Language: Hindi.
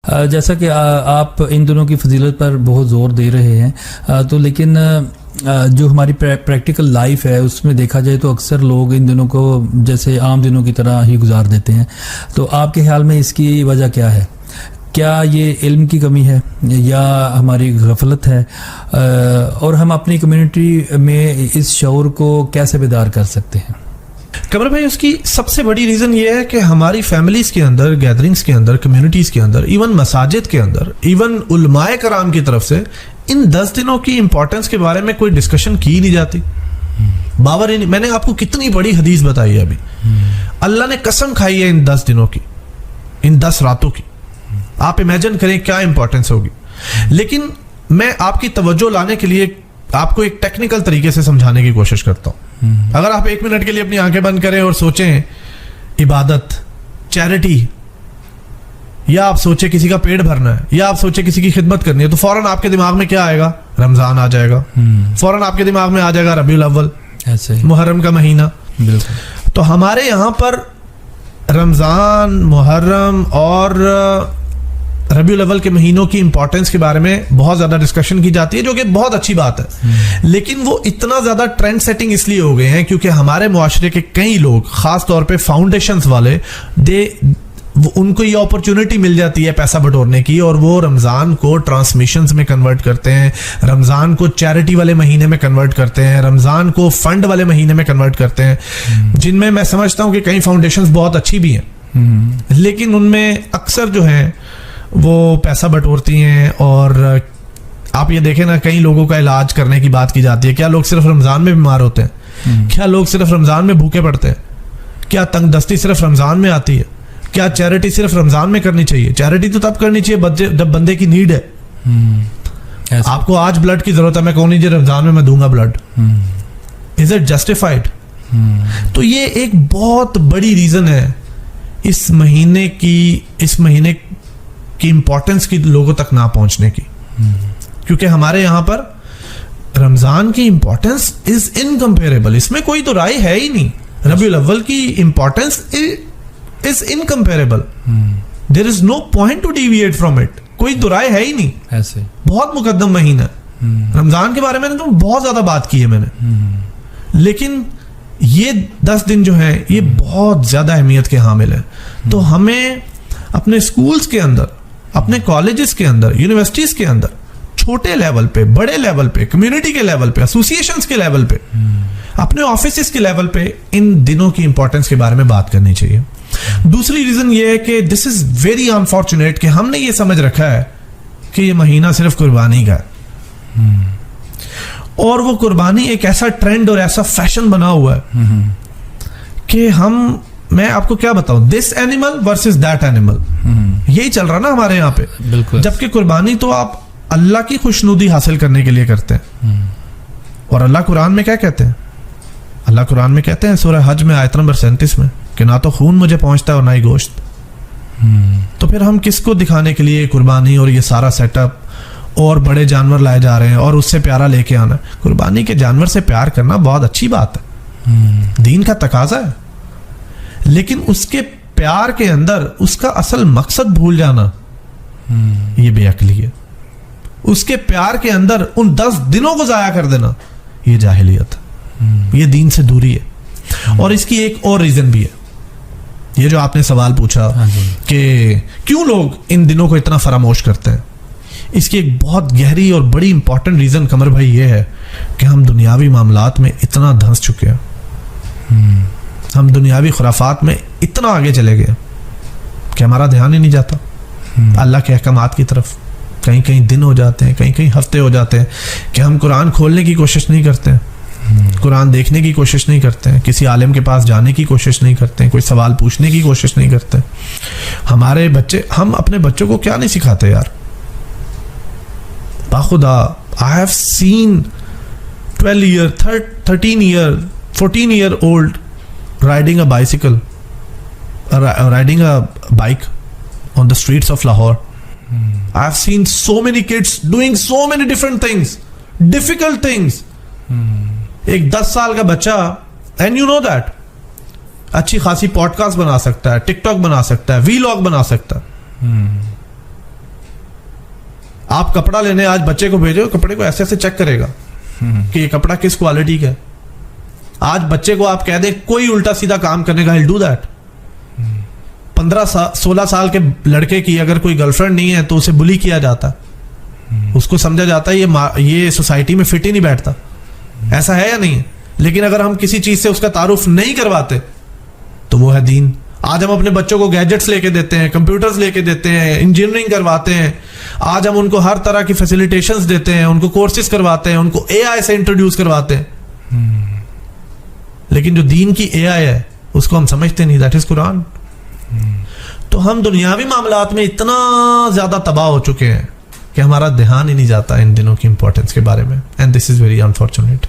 जैसा कि आप इन दिनों की फजीलत पर बहुत ज़ोर दे रहे हैं, तो लेकिन जो हमारी प्रैक्टिकल लाइफ है उसमें देखा जाए तो अक्सर लोग इन दिनों को जैसे आम दिनों की तरह ही गुजार देते हैं। तो आपके ख्याल में इसकी वजह क्या है? क्या ये इल्म की कमी है या हमारी गफलत है? और हम अपनी कम्युनिटी में इस शऊर को कैसे बेदार कर सकते हैं? कमर भाई, उसकी सबसे बड़ी रीज़न ये है कि हमारी फैमिलीज़ के अंदर, गैदरिंग्स के अंदर, कम्युनिटीज़ के अंदर, इवन मसाजिद के अंदर, इवन उलमाए कराम की तरफ से इन 10 दिनों की इंपॉर्टेंस के बारे में कोई डिस्कशन की नहीं जाती। बावर ही नहीं। मैंने आपको कितनी बड़ी हदीस बताई है अभी। अल्लाह ने कसम खाई है इन 10 दिनों की, इन 10 रातों की। आप इमेजिन करें क्या इंपॉर्टेंस होगी। लेकिन मैं आपकी तवज्जो लाने के लिए आपको एक टेक्निकल तरीके से समझाने की कोशिश करता हूं। अगर आप 1 मिनट के लिए अपनी आंखें बंद करें और सोचें इबादत, चैरिटी, या आप सोचे किसी का पेट भरना है, या आप सोचे किसी की खिदमत करनी है, तो फौरन आपके दिमाग में क्या आएगा? रमजान आ जाएगा। फौरन आपके दिमाग में आ जाएगा रबीउल अव्वल, मुहर्रम का महीना। तो हमारे यहाँ पर रमजान, मुहर्रम और रबीउल अव्वल के महीनों की इंपॉर्टेंस के बारे में बहुत ज्यादा डिस्कशन की जाती है, जो कि बहुत अच्छी बात है। लेकिन वो इतना ज्यादा ट्रेंड सेटिंग इसलिए हो गए हैं क्योंकि हमारे मुआशरे के कई लोग, खास तौर पे फाउंडेशंस वाले, उनको ये अपॉर्चुनिटी मिल जाती है पैसा बटोरने की, और वो रमजान को ट्रांसमिशंस में कन्वर्ट करते हैं, रमजान को चैरिटी वाले महीने में कन्वर्ट करते हैं, रमजान को फंड वाले महीने में कन्वर्ट करते हैं, जिनमें मैं समझता हूं कि कई फाउंडेशंस बहुत अच्छी भी हैं, लेकिन उनमें अक्सर जो है वो पैसा बटोरती हैं। और आप ये देखें ना, कई लोगों का इलाज करने की बात की जाती है। क्या लोग सिर्फ रमजान में बीमार होते हैं? क्या लोग सिर्फ रमजान में भूखे पड़ते हैं? क्या तंगदस्ती सिर्फ रमजान में आती है? क्या चैरिटी सिर्फ रमजान में करनी चाहिए? चैरिटी तो तब करनी चाहिए जब बंदे की नीड है। आपको आज ब्लड की जरूरत है, मैं कहूँ नहीं जी रमजान में मैं दूंगा ब्लड। Is it justified? तो ये एक बहुत बड़ी रीजन है इस महीने की इंपॉर्टेंस की लोगों तक ना पहुंचने की, क्योंकि हमारे यहां पर रमजान की इंपॉर्टेंस इज इनकंपेरेबल। इसमें कोई तो राय है ही नहीं। रबीउल अव्वल की importance is incomparable. There is no point to deviate from it. कोई तो राय है ही नहीं। ऐसे बहुत मुकद्दम महीना है। रमजान के बारे में तो बहुत ज्यादा बात की है मैंने, लेकिन ये 10 दिन जो है ये बहुत ज्यादा अहमियत के हामिल है। तो हमें अपने स्कूल्स के अंदर, अपने कॉलेजेस के अंदर, यूनिवर्सिटीज के अंदर, छोटे लेवल पे, बड़े लेवल पे, कम्युनिटी के लेवल पे, एसोसिएशंस के लेवल पे, अपने ऑफिसेस के लेवल पे इन दिनों की इंपॉर्टेंस के बारे में बात करनी चाहिए। दूसरी रीजन ये है कि दिस इज वेरी अनफॉर्चुनेट कि हमने ये समझ रखा है कि ये महीना सिर्फ कुर्बानी का है, और वो कुर्बानी एक ऐसा ट्रेंड और ऐसा फैशन बना हुआ है कि मैं आपको क्या बताऊं, this animal versus that animal, यही चल रहा ना हमारे यहाँ पे। बिल्कुल। जबकि कुर्बानी तो आप अल्लाह की खुशनुदी हासिल करने के लिए करते हैं। और अल्लाह कुरान में क्या कहते हैं? अल्लाह कुरान में कहते हैं सूरह हज में आयत नंबर 37 में कि ना तो खून मुझे पहुंचता है और ना ही गोश्त। तो फिर हम किसको दिखाने के लिए कुर्बानी और ये सारा सेटअप और बड़े जानवर लाए जा रहे हैं और उससे प्यारा लेके आना? कुर्बानी के जानवर से प्यार करना बहुत अच्छी बात है, दीन का तकाजा है, लेकिन उसके प्यार के अंदर उसका असल मकसद भूल जाना ये बेअक्ली है। उसके प्यार के अंदर उन 10 दिनों को जाया कर देना ये जाहिलियत है, ये दीन से दूरी है। और इसकी एक और रीजन भी है, ये जो आपने सवाल पूछा कि क्यों लोग इन दिनों को इतना फरामोश करते हैं, इसकी एक बहुत गहरी और बड़ी इंपॉर्टेंट रीजन कमर भाई ये है कि हम दुनियावी मामलात में इतना धंस चुके हैं, हम दुनियावी खुराफात में इतना आगे चले गए कि हमारा ध्यान ही नहीं जाता अल्लाह के अहकामात की तरफ। कहीं कहीं दिन हो जाते हैं, कहीं कहीं हफ्ते हो जाते हैं कि हम कुरान खोलने की कोशिश नहीं करते हैं, कुरान देखने की कोशिश नहीं करते हैं, किसी आलिम के पास जाने की कोशिश नहीं करते हैं, कोई सवाल पूछने की कोशिश नहीं करते। हमारे बच्चे, हम अपने बच्चों को क्या नहीं सिखाते यार? बाखुदा I have seen 12 year 13 year 14 year old riding a bicycle, riding a bike on the streets of Lahore. I have seen so many kids doing so many different things, difficult things. एक 10 साल का बच्चा, and you know that, अच्छी खासी पॉडकास्ट बना सकता है, टिकटॉक बना सकता है, वीलॉग बना सकता है, आप कपड़ा लेने आज बच्चे को भेजो, कपड़े को ऐसे ऐसे चेक करेगा कि ये कपड़ा किस क्वालिटी का है। आज बच्चे को आप कह दें कोई उल्टा सीधा काम करने का, he'll do that। 15-16 साल के लड़के की अगर कोई गर्लफ्रेंड नहीं है तो उसे बुली किया जाता, उसको समझा जाता है ये सोसाइटी में फिट ही नहीं बैठता। ऐसा है या नहीं है? लेकिन अगर हम किसी चीज से उसका तारुफ नहीं करवाते तो वो है दीन। आज हम अपने बच्चों को गैजेट्स लेके देते हैं, कंप्यूटर्स लेके देते हैं, इंजीनियरिंग करवाते हैं, आज हम उनको हर तरह की फैसिलिटेशंस देते हैं, उनको कोर्सेज करवाते हैं, उनको एआई से इंट्रोड्यूस करवाते हैं। लेकिन जो दीन की एआई है उसको हम समझते नहीं, दैट इज कुरान। तो हम दुनियावी मामलात में इतना ज्यादा तबाह हो चुके हैं कि हमारा ध्यान ही नहीं जाता इन दिनों की इंपॉर्टेंस के बारे में, and this is very unfortunate.